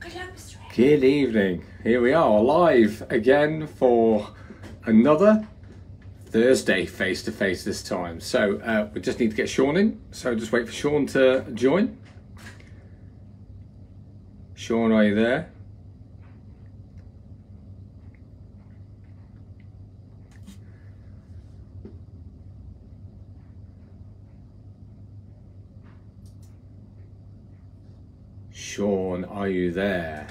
Good evening. Here we are live again for another Thursday face to face this time. So we just need to get Shaun in. So just wait for Shaun to join. Shaun, are you there? Shaun, are you there?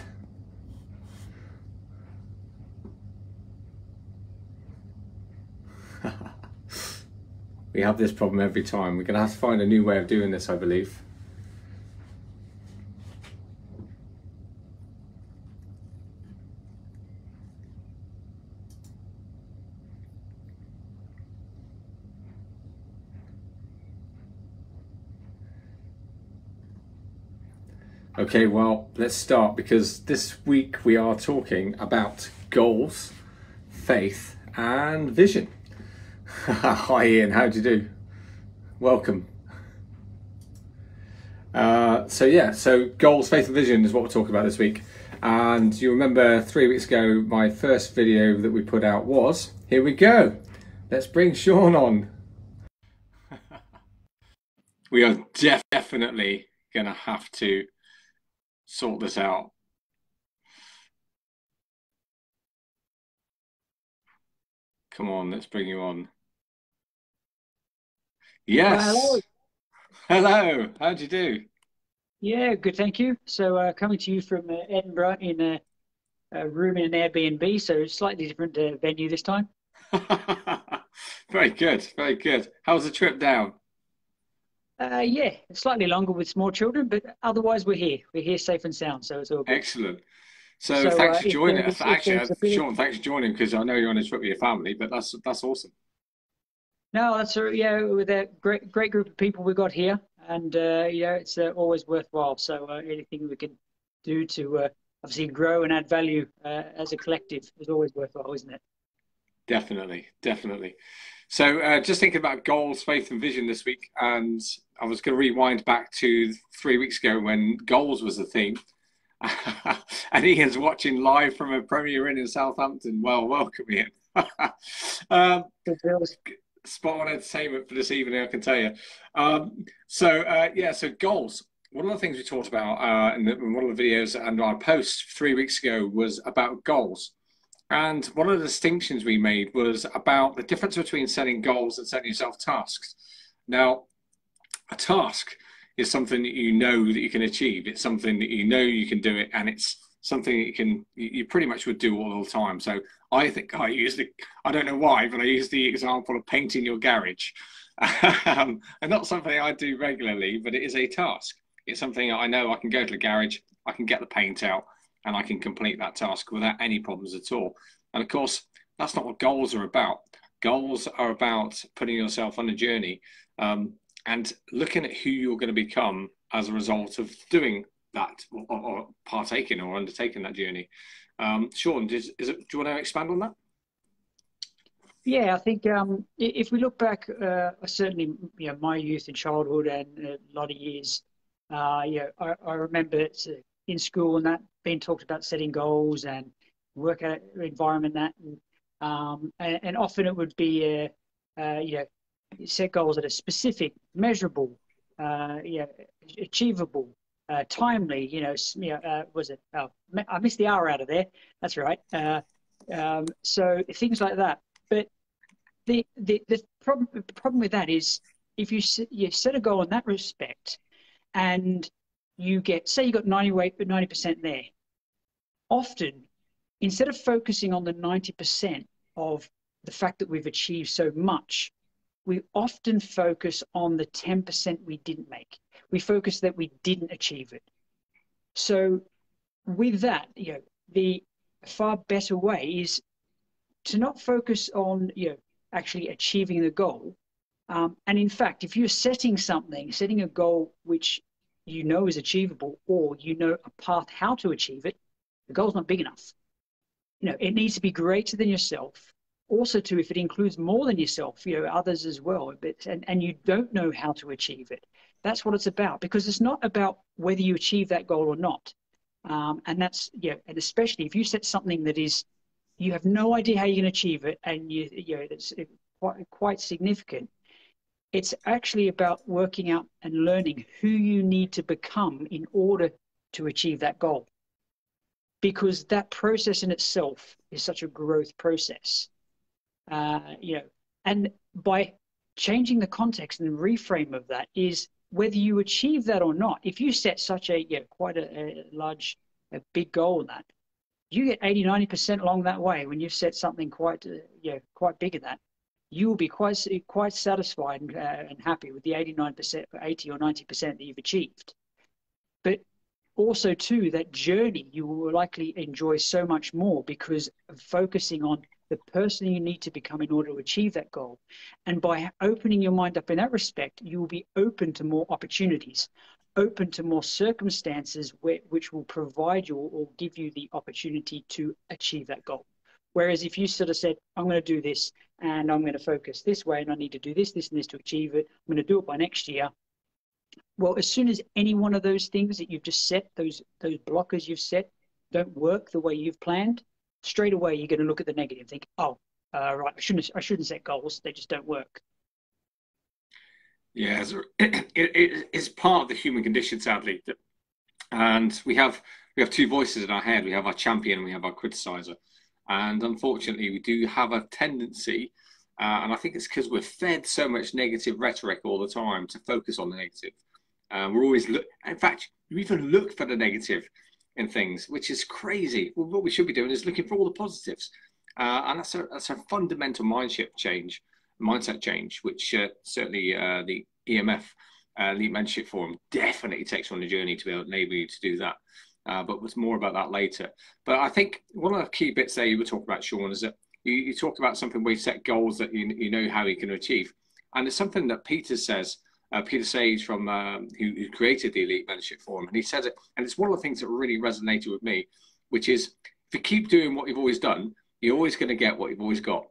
We have this problem every time. We're going to have to find a new way of doing this, I believe. Okay, well, let's start because this week we are talking about goals, faith, and vision. Hi Ian, how do you do? Welcome. So goals, faith and vision is what we're talking about this week. And you remember 3 weeks ago, my first video that we put out was, here we go. Let's bring Shaun on. We are definitely gonna have to sort this out. Come on, let's bring you on. Yes. Hello. Hello. How'd you do? Yeah, good, thank you. So coming to you from Edinburgh in a room in an Airbnb, so slightly different venue this time. Very good. Very good. How was the trip down? Yeah, slightly longer with small children, but otherwise we're here. We're here safe and sound, so it's all good. Excellent. So So thanks for joining us. if Actually, there's a bit of Shaun, thanks for joining because I know you're on a trip with your family, but that's awesome. no, that's yeah, with a great group of people we got here, and yeah, it's always worthwhile. So anything we can do to obviously grow and add value as a collective is always worthwhile, isn't it? Definitely, definitely. So just thinking about goals, faith, and vision this week, and I was going to rewind back to 3 weeks ago when goals was the theme. And Ian's watching live from a Premier Inn in Southampton. Well, welcome, Ian. um, Good feels. Spot on entertainment for this evening, I can tell you. So goals. One of the things we talked about in one of the videos and our post 3 weeks ago was about goals. And one of the distinctions we made was about the difference between setting goals and setting yourself tasks. Now, a task is something that you know that you can achieve. It's something that you know you can do it, and it's something that you pretty much would do all the time. So I think I don't know why, but I use the example of painting your garage. And not something I do regularly, but it is a task. It's something I know I can go to the garage, I can get the paint out, and I can complete that task without any problems at all. And of course, that's not what goals are about. Goals are about putting yourself on a journey and looking at who you're going to become as a result of doing that or partaking or undertaking that journey. Shaun, do you want to expand on that? Yeah, I think if we look back, certainly, my youth and childhood and a lot of years, I remember in school and that being talked about setting goals and work environment and often it would be set goals that are specific, measurable, achievable, timely. Was it? Oh, I missed the hour out of there. That's right. So things like that. But the problem with that is if you set a goal in that respect and you say you got 90% there, often instead of focusing on the 90% of the fact that we've achieved so much, we often focus on the 10% we didn't make. We focus that we didn't achieve it. So with that, the far better way is to not focus on, actually achieving the goal. And in fact, if you're setting a goal which you know is achievable, or you know a path how to achieve it, the goal's not big enough. It needs to be greater than yourself. Also, too, if it includes more than yourself, others as well, and you don't know how to achieve it, that's what it's about. Because it's not about whether you achieve that goal or not. And that's, and especially if you set something that is, you have no idea how you're going to achieve it, and it's quite significant. It's actually about working out and learning who you need to become in order to achieve that goal. Because that process in itself is such a growth process. And by changing the context and reframe of that is whether you achieve that or not. If you set such a, quite a large, a big goal in that, you get 80–90% along that way. When you've set something quite big in that, you will be quite satisfied and happy with the 89%, 80 or 90% that you've achieved. But also too, that journey you will likely enjoy so much more because of focusing on the person you need to become in order to achieve that goal. And by opening your mind up in that respect, you will be open to more opportunities, open to more circumstances which will provide you or give you the opportunity to achieve that goal. Whereas if you sort of said, I'm going to do this and I'm going to focus this way and I need to do this, this, and this to achieve it, I'm going to do it by next year. Well, as soon as any one of those things that you've just set, those blockers you've set, don't work the way you've planned, straight away you're going to look at the negative and think, oh, right, I shouldn't set goals. They just don't work. Yeah, it's part of the human condition, sadly. And we have two voices in our head. We have our champion and we have our criticizer. And unfortunately, we do have a tendency, and I think it's because we're fed so much negative rhetoric all the time, to focus on the negative. We're always in fact, you even look for the negative in things, which is crazy. Well, what we should be doing is looking for all the positives, and that's a fundamental mindset change, which certainly the EMF Elite Mentorship Forum definitely takes on the journey to be able to enable you to do that. But there's more about that later. But I think one of the key bits there you were talking about, Shaun, is that you talked about something where you set goals that you know how you can achieve, and it's something that Peter says. Peter Sage, from who created the Elite Mentorship Forum, and he says it, and it's one of the things that really resonated with me, which is if you keep doing what you've always done, you're always going to get what you've always got.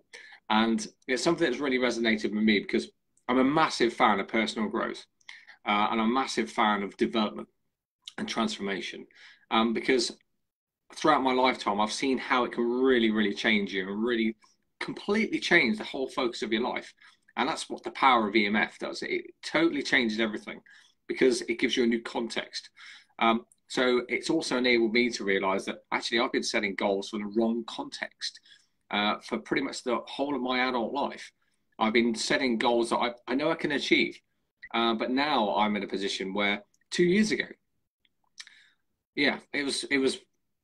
And it's something that's really resonated with me because I'm a massive fan of personal growth, and I'm a massive fan of development and transformation, because throughout my lifetime, I've seen how it can really, really change you and really completely change the whole focus of your life. And that's what the power of EMF does. It totally changes everything because it gives you a new context. So it's also enabled me to realize that actually I've been setting goals for the wrong context for pretty much the whole of my adult life. I've been setting goals that I know I can achieve. But now I'm in a position where 2 years ago, it was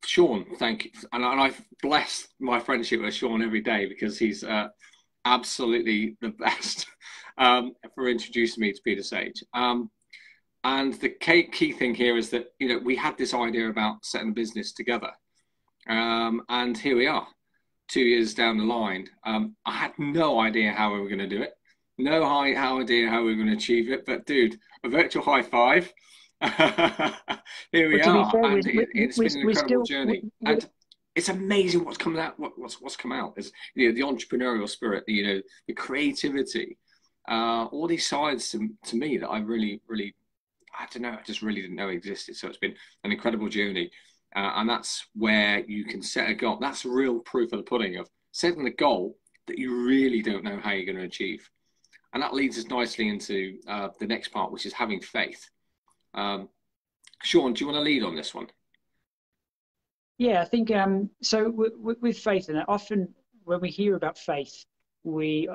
Shaun, thank you. And I bless my friendship with Shaun every day because he's absolutely the best for introducing me to Peter Sage. And the key thing here is that, we had this idea about setting a business together. And here we are, 2 years down the line. I had no idea how we were going to do it. No idea how we were going to achieve it. But dude, a virtual high five. Here we are. Fair, and it's been an incredible journey. And it's amazing what's come out. What's come out is the entrepreneurial spirit, the creativity, all these sides to me that I really, I don't know, I just really didn't know existed. So it's been an incredible journey, and that's where you can set a goal. That's real proof of the pudding of setting a goal that you really don't know how you're going to achieve, and that leads us nicely into the next part, which is having faith. Shaun, do you want to lead on this one? Yeah, I think so. With faith, and often when we hear about faith, a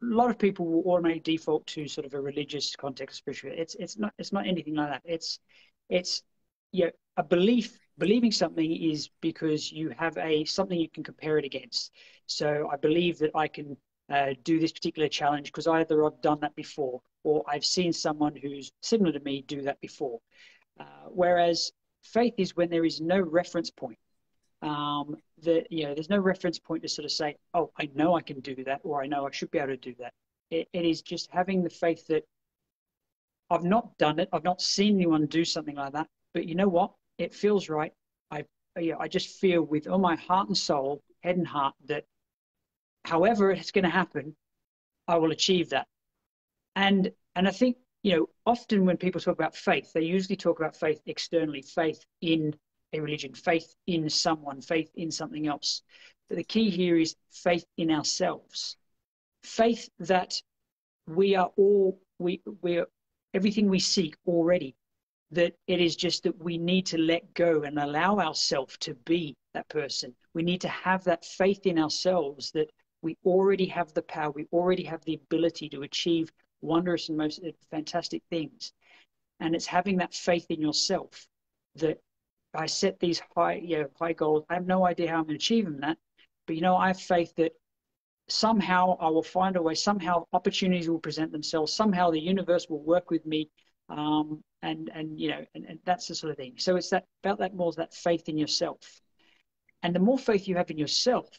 lot of people will automatically default to sort of a religious context, spiritual. It's not anything like that. It's a belief. Believing something is because you have something you can compare it against. So I believe that I can do this particular challenge because either I've done that before or I've seen someone who's similar to me do that before. Whereas faith is when there is no reference point. There's no reference point to sort of say, oh, I know I can do that, or I know I should be able to do that. It is just having the faith that I've not done it, I've not seen anyone do something like that, but you know what? It feels right. I just feel with all my heart and soul, head and heart, that however it's going to happen, I will achieve that. And I think, often when people talk about faith, they usually talk about faith externally, faith in a religion, faith in someone, faith in something else. But the key here is faith in ourselves, faith that we are all, we're everything we seek already, that it is just that we need to let go and allow ourselves to be that person. We need to have that faith in ourselves that we already have the power, we already have the ability to achieve wondrous and most fantastic things. And it's having that faith in yourself that I set these high goals. I have no idea how I'm going to achieve them that, but I have faith that somehow I will find a way, somehow opportunities will present themselves, somehow the universe will work with me. And that's the sort of thing. So it's about that more, that faith in yourself. And the more faith you have in yourself,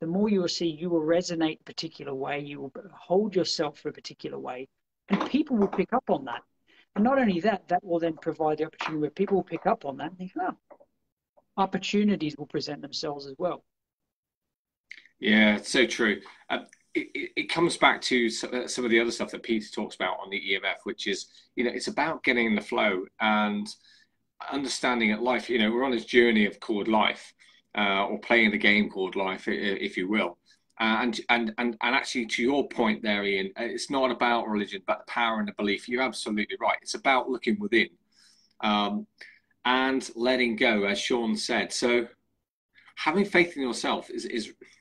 the more you will see you will resonate a particular way, you will hold yourself for a particular way, and people will pick up on that. And not only that, that will then provide the opportunity where people will pick up on that and think, oh, opportunities will present themselves as well. Yeah, it's so true. It comes back to some of the other stuff that Peter talks about on the EMF, which is, it's about getting in the flow and understanding that life, we're on this journey of called life, or playing the game called life, if you will. And actually, to your point there, Ian, it's not about religion, but the power and the belief. You're absolutely right. It's about looking within, and letting go, as Shaun said. So having faith in yourself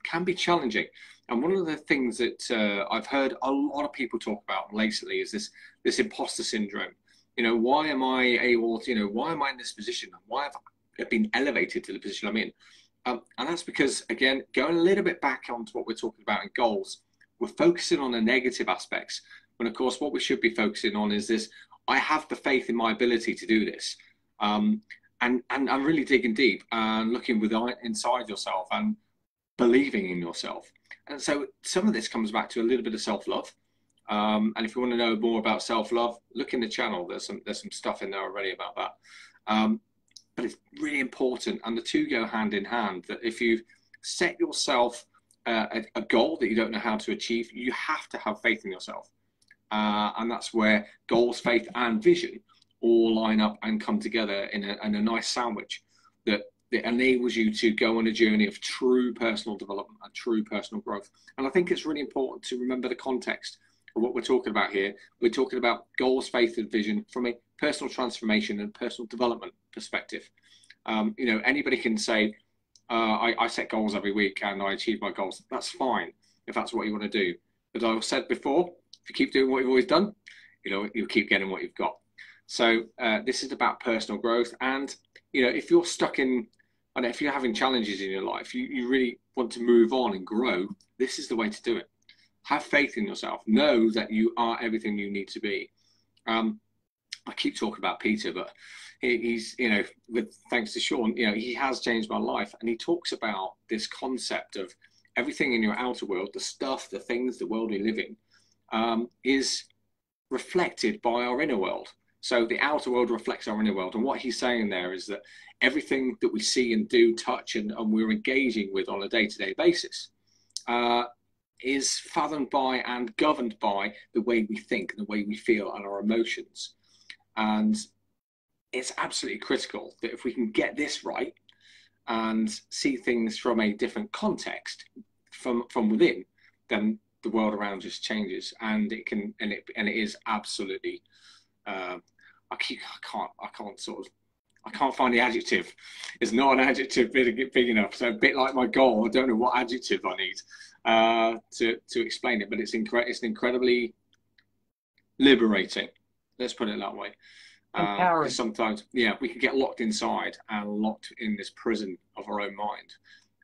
can be challenging. And one of the things that I've heard a lot of people talk about lately is this imposter syndrome. Why am I able to, why am I in this position? Why have I been elevated to the position I'm in? And that's because, again, going a little bit back onto what we're talking about in goals, we're focusing on the negative aspects. When, of course, what we should be focusing on is this: I have the faith in my ability to do this. And I'm really digging deep and looking inside yourself and believing in yourself. And so some of this comes back to a little bit of self-love. And if you want to know more about self-love, look in the channel. There's some stuff in there already about that. But it's really important, and the two go hand in hand, that if you set yourself a goal that you don't know how to achieve, you have to have faith in yourself. And that's where goals, faith, and vision all line up and come together in a nice sandwich that enables you to go on a journey of true personal development and true personal growth. And I think it's really important to remember the context of what we're talking about here. We're talking about goals, faith, and vision from a personal transformation and personal development perspective. Anybody can say, I set goals every week and I achieve my goals. That's fine if that's what you want to do. But I've said before, if you keep doing what you've always done, you'll keep getting what you've got. So this is about personal growth. And, if you're stuck in, and if you're having challenges in your life, you really want to move on and grow, this is the way to do it. Have faith in yourself. Know that you are everything you need to be. I keep talking about Peter, but he's, with thanks to Shaun, he has changed my life. And he talks about this concept of everything in your outer world, the stuff, the things, the world we live in, is reflected by our inner world. So the outer world reflects our inner world. And what he's saying there is that everything that we see and do, touch, and we're engaging with on a day-to-day basis is fathomed by and governed by the way we think and the way we feel and our emotions. And it's absolutely critical that if we can get this right and see things from a different context from within, then the world around us changes. And it can, and it is absolutely, I can't find the adjective. It's not an adjective big enough. So a bit like my goal, I don't know what adjective I need to explain it, but it's incredibly liberating. Let's put it that way. Because sometimes, we can get locked inside and locked in this prison of our own mind,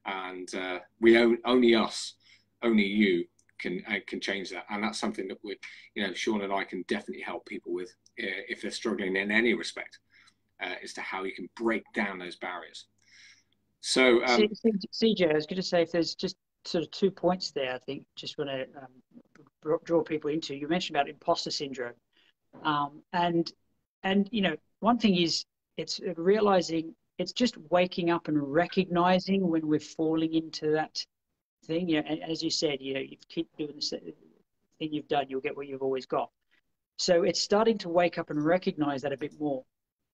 and only you can change that. And that's something that Shaun and I can definitely help people with if they're struggling in any respect, as to how you can break down those barriers. So, CJ, I was going to say, if there's just sort of 2 points there, I think just want to draw people into. You mentioned about imposter syndrome, and one thing is it's realizing, it's just waking up and recognizing when we're falling into that thing. And as you said, you keep doing the thing you've done, you'll get what you've always got. So it's starting to wake up and recognize that a bit more,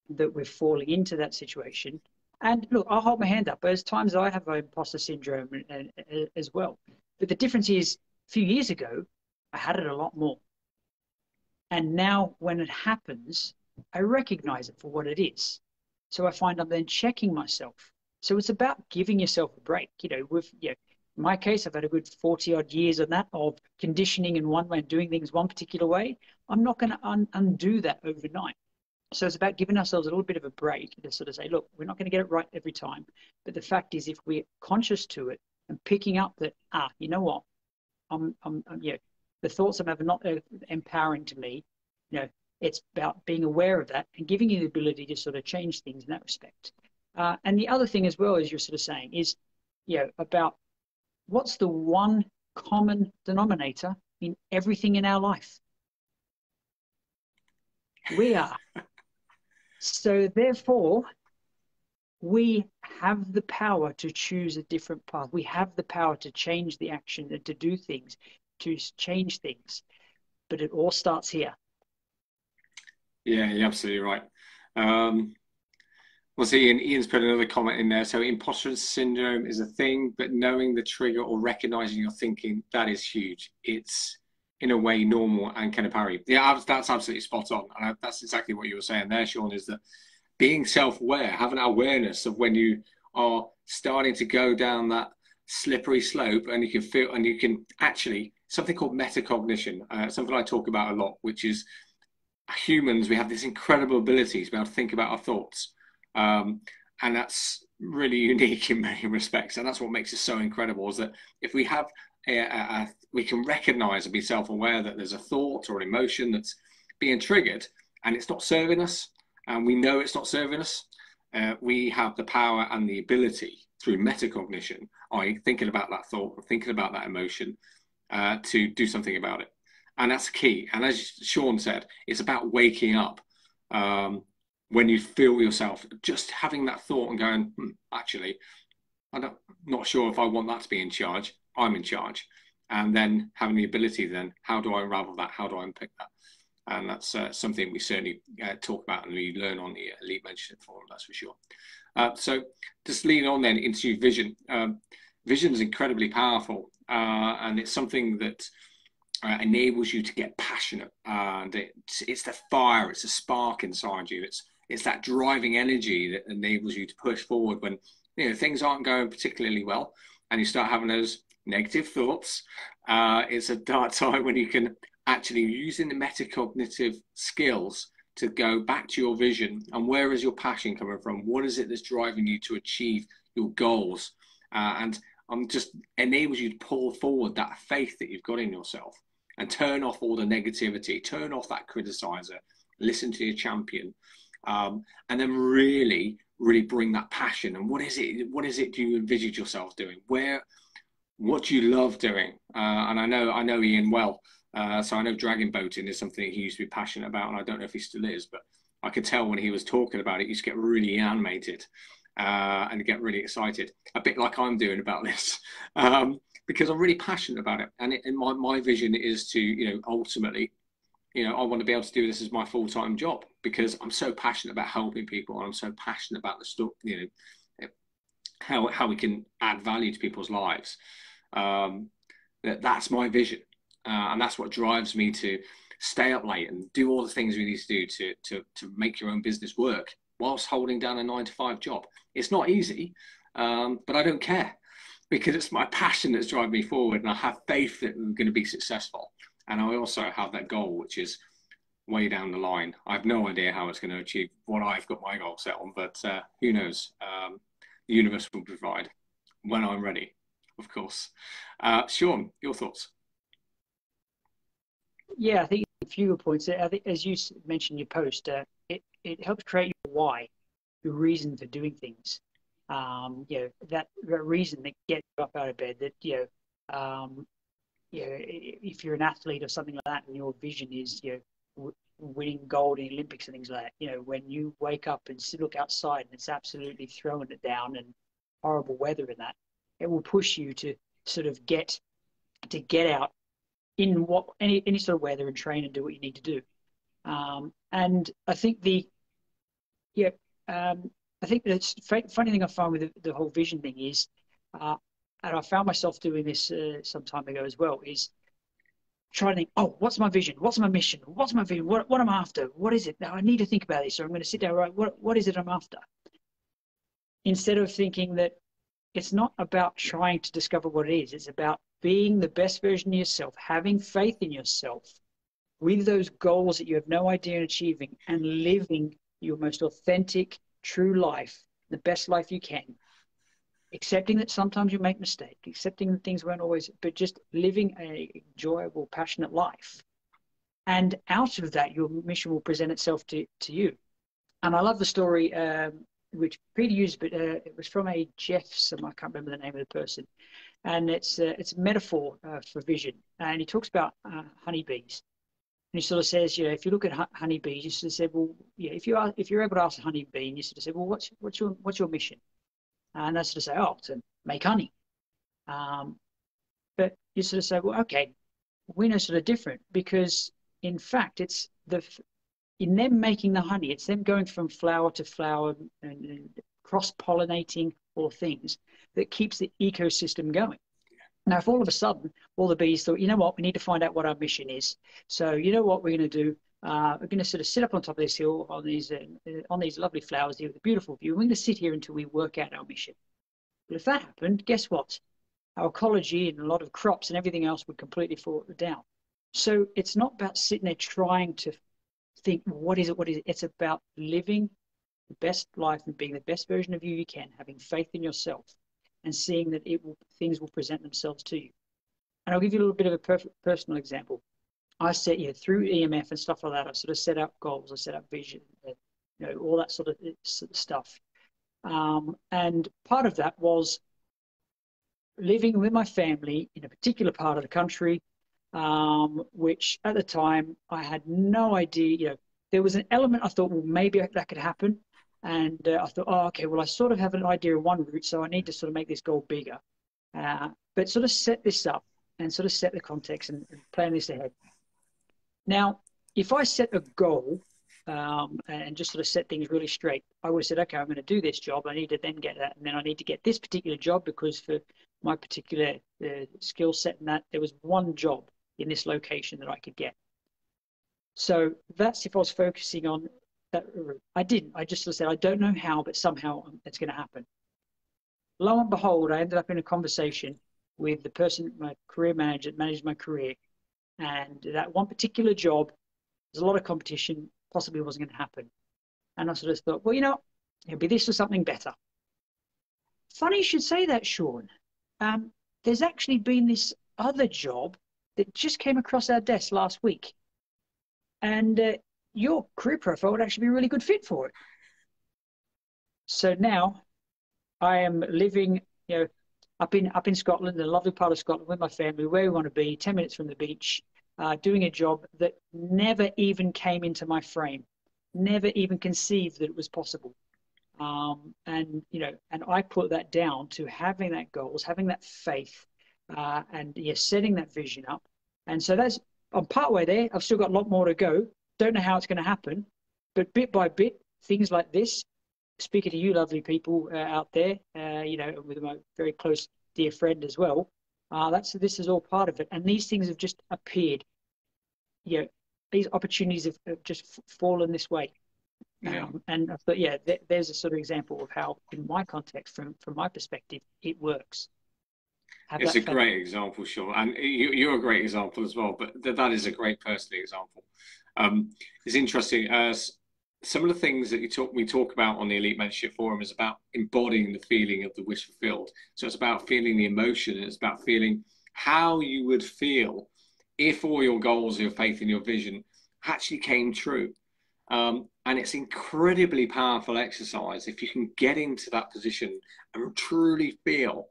that we're falling into that situation, And look, I'll hold my hand up. There's times I have imposter syndrome as well. But the difference is, a few years ago, I had it a lot more. And now when it happens, I recognize it for what it is. So I find I'm then checking myself. So it's about giving yourself a break. In my case, I've had a good 40 odd years on that of conditioning in one way and doing things one particular way. I'm not going to undo that overnight. So it's about giving ourselves a little bit of a break to sort of say, look, we're not going to get it right every time. But the fact is, if we're conscious to it and picking up that, you know what, the thoughts I'm having not empowering to me, it's about being aware of that and giving you the ability to sort of change things in that respect. And the other thing as well, as you're sort of saying, is, about what's the one common denominator in everything in our life? We are. So therefore, we have the power to choose a different path. We have the power to change the action and to do things, to change things. But it all starts here. Yeah, you're absolutely right. Well, see, Ian's put another comment in there. So imposter syndrome is a thing, but knowing the trigger or recognizing your thinking, that is huge. It's in a way normal and can empower you. Yeah, that's absolutely spot on. And that's exactly what you were saying there, Shaun, is that being self-aware, having awareness of when you are starting to go down that slippery slope, and you can feel, and you can actually, something called metacognition, something I talk about a lot, which is humans, we have this incredible ability to be able to think about our thoughts. And that's really unique in many respects. And that's what makes it so incredible, is that if we have we can recognize and be self-aware that there's a thought or an emotion that's being triggered and it's not serving us, and we know it's not serving us, we have the power and the ability through metacognition, i.e. thinking about that thought, thinking about that emotion, to do something about it. And that's key. And as Shaun said, it's about waking up. When you feel yourself just having that thought and going, actually, I'm not sure if I want that to be in charge. I'm in charge. And then having the ability, then how do I unravel that? How do I unpick that? And that's something we certainly talk about and we learn on the Elite Mentorship Forum, that's for sure. So just leading on then into vision. Vision is incredibly powerful, and it's something that enables you to get passionate. And it's the fire, it's a spark inside you. It's that driving energy that enables you to push forward when things aren't going particularly well, and you start having those negative thoughts. It's a dark time when you can actually using the metacognitive skills to go back to your vision and where is your passion coming from? What is it that's driving you to achieve your goals? And just enables you to pull forward that faith that you've got in yourself and turn off all the negativity, turn off that criticizer, listen to your champion, and then really bring that passion. And what is it do you envisage yourself doing? What do you love doing? And I know Ian well. So I know dragon boating is something he used to be passionate about, and I don't know if he still is, but I could tell when he was talking about it, he used to get really animated and get really excited, a bit like I'm doing about this, because I'm really passionate about it. And my vision is to, ultimately, I want to be able to do this as my full-time job, because I'm so passionate about helping people, and I'm so passionate about the stuff, how we can add value to people's lives. That's my vision. And that's what drives me to stay up late and do all the things we need to do to make your own business work whilst holding down a 9-to-5 job. It's not easy, but I don't care, because it's my passion that's driving me forward, and I have faith that we're going to be successful. And I also have that goal, which is way down the line. I have no idea how it's going to achieve what I've got my goal set on, but who knows? The universe will provide when I'm ready, of course. Shaun, your thoughts? Yeah, I think a few points. I think, as you mentioned in your post, it helps create your why, your reason for doing things. That reason that gets you up out of bed. That if you're an athlete or something like that, and your vision is winning gold in the Olympics and things like that. When you wake up and look outside and it's absolutely throwing it down and horrible weather in that, it will push you to sort of get out in any sort of weather and train and do what you need to do. And I think I think that's funny thing I find with the whole vision thing is, and I found myself doing this some time ago as well, is trying to think, oh, what's my vision? What's my mission? What's my vision? What am I after? What is it? Now I need to think about this. So I'm going to sit down, right? What is it I'm after? Instead of thinking that it's not about trying to discover what it is. It's about being the best version of yourself, having faith in yourself with those goals that you have no idea in achieving, and living your most authentic, true life, the best life you can. Accepting that sometimes you make mistakes, accepting that things won't always, but just living a enjoyable, passionate life. And out of that, your mission will present itself to you. And I love the story, which Peter used, but it was from a Jeffs, I can't remember the name of the person. And it's a metaphor for vision. And he talks about honeybees. And he sort of says, you know, if you look at honeybees, you sort of say, well, yeah, if you're able to ask a honeybee, and you sort of say, well, what's your mission? And they sort of say, oh, to make honey. But you sort of say, well, okay, we know sort of different, because in fact, it's in them making the honey, it's them going from flower to flower and cross-pollinating all things that keeps the ecosystem going. Now, if all of a sudden all the bees thought, you know what, we need to find out what our mission is. So you know what we're going to do? We're going to sort of sit up on top of this hill on these lovely flowers here with a beautiful view. We're going to sit here until we work out our mission. But if that happened, guess what? Our ecology and a lot of crops and everything else would completely fall down. So it's not about sitting there trying to think, what is it? What is it? It's about living the best life and being the best version of you can, having faith in yourself, and seeing that things will present themselves to you. And I'll give you a little bit of a personal example. I set, through EMF and stuff like that, I sort of set out goals, I set out vision, all that sort of stuff. And part of that was living with my family in a particular part of the country, which at the time I had no idea. There was an element I thought, well, maybe that could happen. And I thought, oh, okay, well, I sort of have an idea of one route, so I need to sort of make this goal bigger. But sort of set this up and sort of set the context and plan this ahead. Now, if I set a goal and just sort of set things really straight, I would have said, okay, I'm going to do this job. I need to then get that. And then I need to get this particular job, because for my particular skill set and that, there was one job in this location that I could get. So that's if I was focusing on that route. I didn't. I just sort of said, I don't know how, but somehow it's going to happen. Lo and behold, I ended up in a conversation with the person, my career manager, that managed my career. And that one particular job, there's a lot of competition, possibly wasn't going to happen. And I sort of thought, well, it'll be this or something better. Funny you should say that, Shaun. There's actually been this other job that just came across our desk last week. And your career profile would actually be a really good fit for it. So now I am living, up in Scotland, a lovely part of Scotland, with my family, where we want to be, 10 minutes from the beach, doing a job that never even came into my frame, never even conceived that it was possible. And I put that down to having that goals, having that faith, and setting that vision up. And so I'm partway there. I've still got a lot more to go. Don't know how it's going to happen, but bit by bit, things like this, speaking to you lovely people out there, with my very close dear friend as well, this is all part of it. And these things have just appeared. These opportunities have just fallen this way. Yeah. And I thought, there's a sort of example of how, in my context, from my perspective, it works. It's a great example, Shaun, and you're a great example as well. But that is a great personal example. It's interesting. Some of the things that we talk about on the Elite Mentorship Forum is about embodying the feeling of the wish fulfilled. So it's about feeling the emotion. It's about feeling how you would feel if all your goals, your faith, and your vision actually came true. And it's incredibly powerful exercise if you can get into that position and truly feel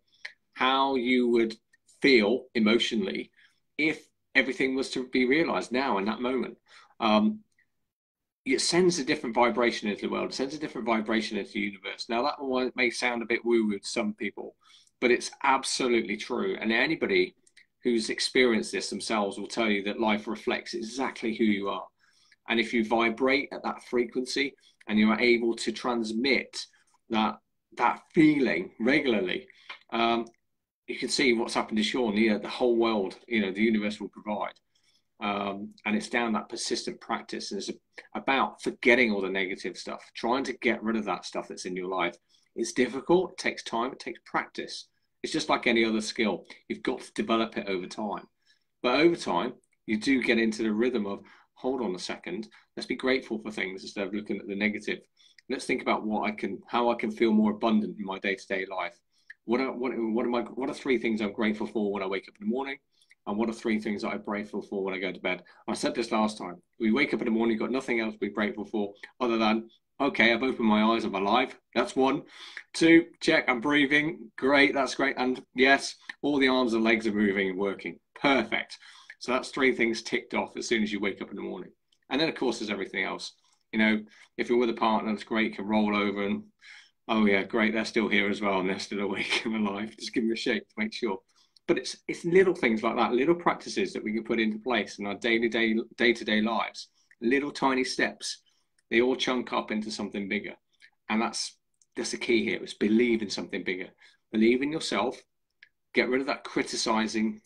how you would feel emotionally if everything was to be realized now in that moment. It sends a different vibration into the world. It sends a different vibration into the universe. Now, that one may sound a bit woo-woo to some people, but it's absolutely true. And anybody who's experienced this themselves will tell you that life reflects exactly who you are. And if you vibrate at that frequency and you are able to transmit that feeling regularly, you can see what's happened to Shaun. The whole world, the universe will provide. And it's down that persistent practice. And it's about forgetting all the negative stuff, trying to get rid of that stuff that's in your life. It's difficult. It takes time. It takes practice. It's just like any other skill. You've got to develop it over time. But over time, you do get into the rhythm of, hold on a second, let's be grateful for things instead of looking at the negative. Let's think about how I can feel more abundant in my day-to-day life. What are three things I'm grateful for when I wake up in the morning? And what are three things that I'm grateful for when I go to bed? I said this last time. We wake up in the morning, got nothing else to be grateful for other than, okay, I've opened my eyes, I'm alive. That's one. Two, check, I'm breathing. Great, that's great. And yes, all the arms and legs are moving and working. Perfect. So that's three things ticked off as soon as you wake up in the morning. And then, of course, there's everything else. If you're with a partner, that's great, you can roll over and, oh yeah, great, they're still here as well and they're still awake and alive. Just give them a shake to make sure. But it's little things like that, little practices that we can put into place in our day-to-day lives, little tiny steps. They all chunk up into something bigger. And that's the key here, is believe in something bigger. Believe in yourself, get rid of that criticizing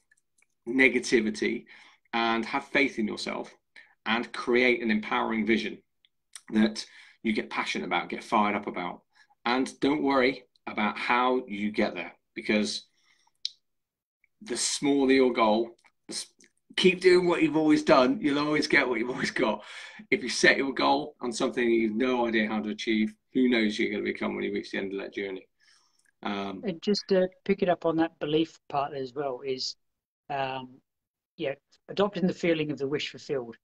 negativity, and have faith in yourself and create an empowering vision that you get passionate about, get fired up about. And don't worry about how you get there, because the smaller your goal, keep doing what you've always done. You'll always get what you've always got. If you set your goal on something you've no idea how to achieve, who knows who you're going to become when you reach the end of that journey. And just to pick it up on that belief part as well is, adopting the feeling of the wish fulfilled.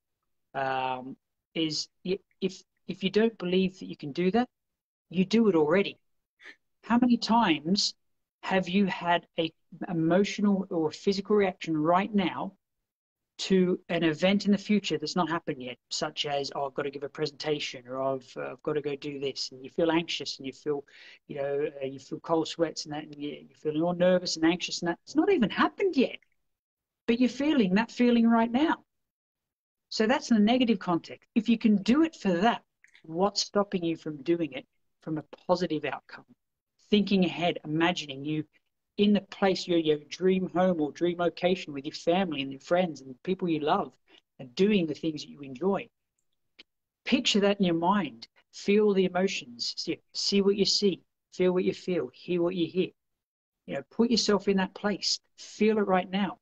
Is if you don't believe that you can do that, you do it already. How many times have you had a emotional or physical reaction right now to an event in the future that's not happened yet, such as, oh, I've got to give a presentation, or I've got to go do this, and you feel anxious and you feel, you feel cold sweats and that, and you're feeling all nervous and anxious, and that it's not even happened yet, but you're feeling that feeling right now. So that's in a negative context. If you can do it for that, what's stopping you from doing it from a positive outcome? Thinking ahead, imagining you in the place, your dream home or dream location with your family and your friends and people you love, and doing the things that you enjoy. Picture that in your mind. Feel the emotions. See what you see. Feel what you feel. Hear what you hear. Put yourself in that place. Feel it right now.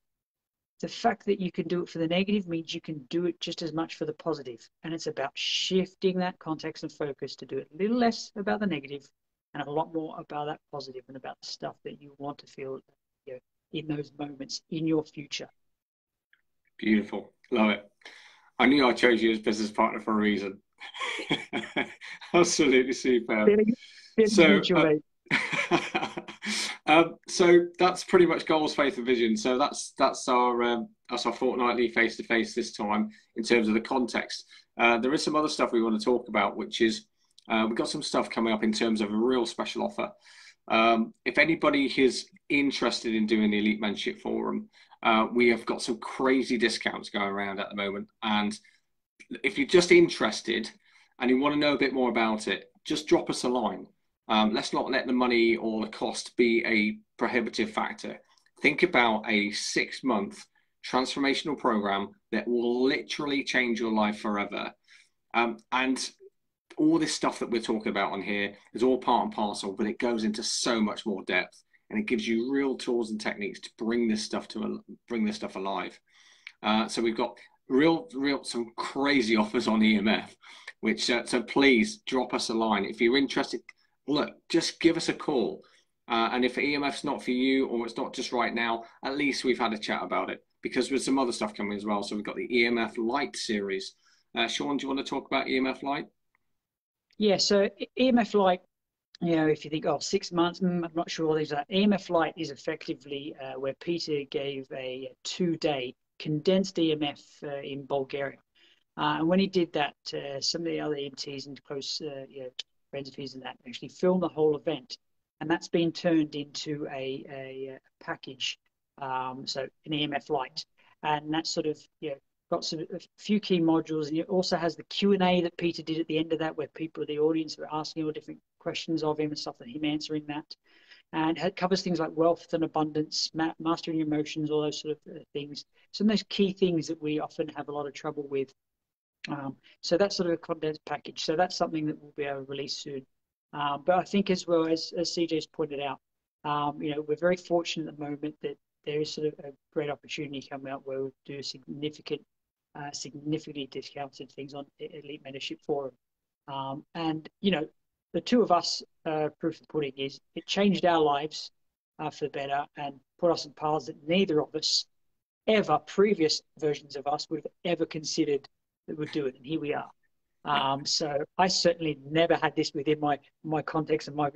The fact that you can do it for the negative means you can do it just as much for the positive. And it's about shifting that context and focus to do it a little less about the negative and a lot more about that positive and about the stuff that you want to feel in those moments in your future. Beautiful. Love it. I knew I chose you as business partner for a reason. Absolutely superb. So that's pretty much goals, faith, and vision. So that's our fortnightly face-to-face this time in terms of the context. There is some other stuff we want to talk about, which is we've got some stuff coming up in terms of a real special offer. If anybody is interested in doing the Elite Mentorship Forum, we have got some crazy discounts going around at the moment. And if you're just interested and you want to know a bit more about it, just drop us a line. Let's not let the money or the cost be a prohibitive factor. Think about a 6-month transformational program that will literally change your life forever. And all this stuff that we're talking about on here is all part and parcel, but it goes into so much more depth, and it gives you real tools and techniques to bring this stuff alive. So we've got some crazy offers on EMF, which so please drop us a line if you're interested. Look, just give us a call. And if EMF's not for you, or it's not just right now, at least we've had a chat about it, because there's some other stuff coming as well. So we've got the EMF Light series. Shaun, do you want to talk about EMF Light? Yeah, so EMF Light, if you think, 6 months, I'm not sure what these are. EMF Light is effectively where Peter gave a 2-day condensed EMF in Bulgaria. And when he did that, some of the other EMTs and close friends of his and that actually filmed the whole event. And that's been turned into a package, so an EMF Light. And that's sort of, got a few key modules, and it also has the Q&A that Peter did at the end of that, where people, the audience, were asking all different questions of him and stuff, that him answering that. And it covers things like wealth and abundance, mastering your emotions, all those sort of things. Some of those key things that we often have a lot of trouble with. So that's sort of a condensed package. So that's something that we'll be able to release soon. But I think as well, as CJ's pointed out, we're very fortunate at the moment that there is sort of a great opportunity coming out where we'll do significantly discounted things on Elite Mentorship Forum. And the two of us, proof of the pudding is it changed our lives for the better and put us in paths that neither of us ever, previous versions of us, would have ever considered that would do it. And here we are. So I certainly never had this within my context and my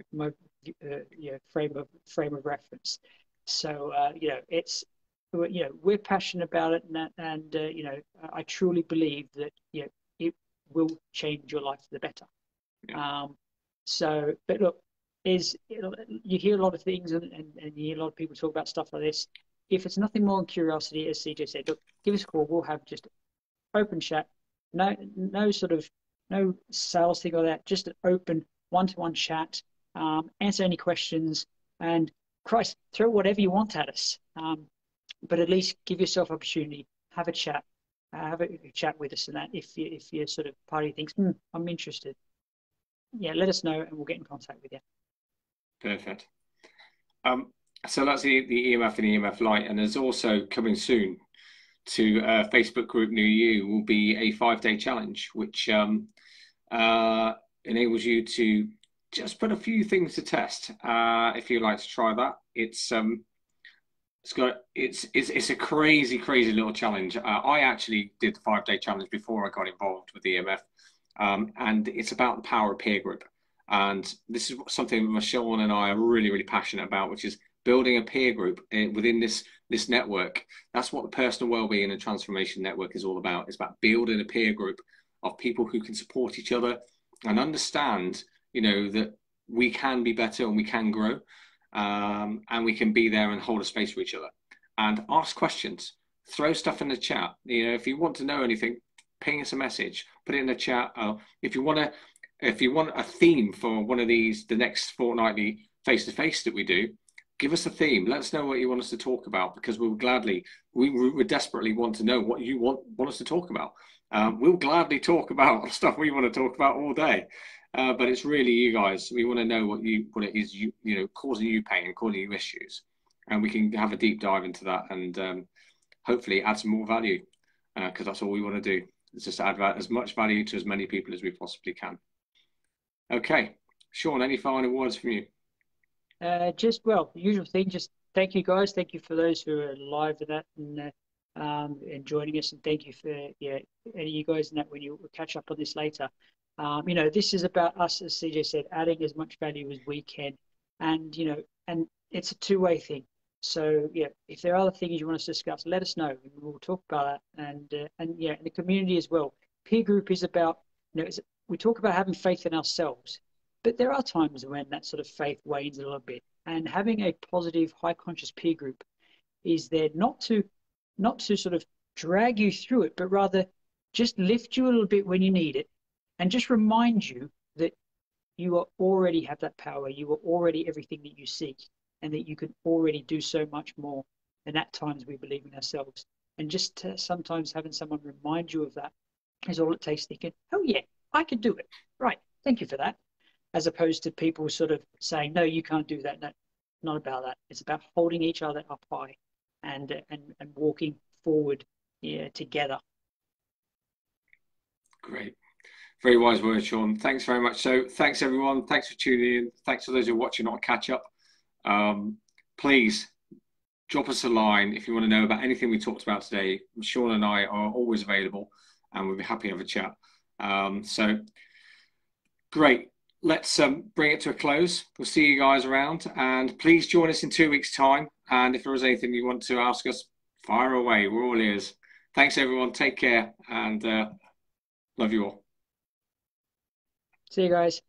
frame of reference. So we're passionate about it, and I truly believe that it will change your life for the better. Yeah. But look, you hear a lot of things and you hear a lot of people talk about stuff like this. If it's nothing more than curiosity, as CJ said, look, give us a call. We'll have just open chat. No sales thing like that. Just an open one-to-one chat. Answer any questions, and Christ, throw whatever you want at us. But at least give yourself opportunity. Have a chat. Have a chat with us, and that if you're sort of party thinks, I'm interested. Yeah, let us know, and we'll get in contact with you. Perfect. So that's the EMF and EMF Lite, and there's also coming soon to a Facebook group near you will be a 5-day challenge, which enables you to just put a few things to test. If you'd like to try that, it's a crazy little challenge. I actually did the 5-day challenge before I got involved with EMF, and it's about the power of peer group. And this is something that Shaun and I are really passionate about, which is building a peer group within this network. That's what the personal wellbeing and transformation network is all about. It's about building a peer group of people who can support each other and understand, that we can be better and we can grow, and we can be there and hold a space for each other and ask questions, throw stuff in the chat. If you want to know anything, ping us a message, put it in the chat. If you want a theme for one of the next fortnightly face-to-face that we do, give us a theme. Let us know what you want us to talk about, because we desperately want to know what you want us to talk about. We'll gladly talk about stuff we want to talk about all day, but it's really you guys. We want to know what it is causing you pain, causing you issues, and we can have a deep dive into that and hopefully add some more value, because that's all we want to do. It's just add as much value to as many people as we possibly can. Okay, Shaun, any final words from you? The usual thing. Just thank you guys. Thank you for those who are live with that and joining us, and thank you for any of you guys and that when you catch up on this later. This is about us, as CJ said, adding as much value as we can, and and it's a two-way thing. So if there are other things you want us to discuss, let us know, and we'll talk about that. And the community as well. Peer group is about we talk about having faith in ourselves, but there are times when that sort of faith wanes a little bit, and having a positive, high conscious peer group is there not to sort of drag you through it, but rather just lift you a little bit when you need it, and just remind you that you already have that power. You are already everything that you seek, and that you can already do so much more. And at times we believe in ourselves, and just sometimes having someone remind you of that is all it takes. Thinking, oh yeah, I can do it. Right, thank you for that. As opposed to people sort of saying, no, you can't do that. No, not about that. It's about holding each other up high and walking forward together. Great. Very wise words, Shaun. Thanks very much. So thanks, everyone. Thanks for tuning in. Thanks for those who are watching on catch up. Please drop us a line if you want to know about anything we talked about today. Shaun and I are always available, and we'll be happy to have a chat. So great. Let's bring it to a close. We'll see you guys around, and please join us in 2 weeks' time. And if there is anything you want to ask us, fire away. We're all ears. Thanks, everyone. Take care, and love you all. See you guys.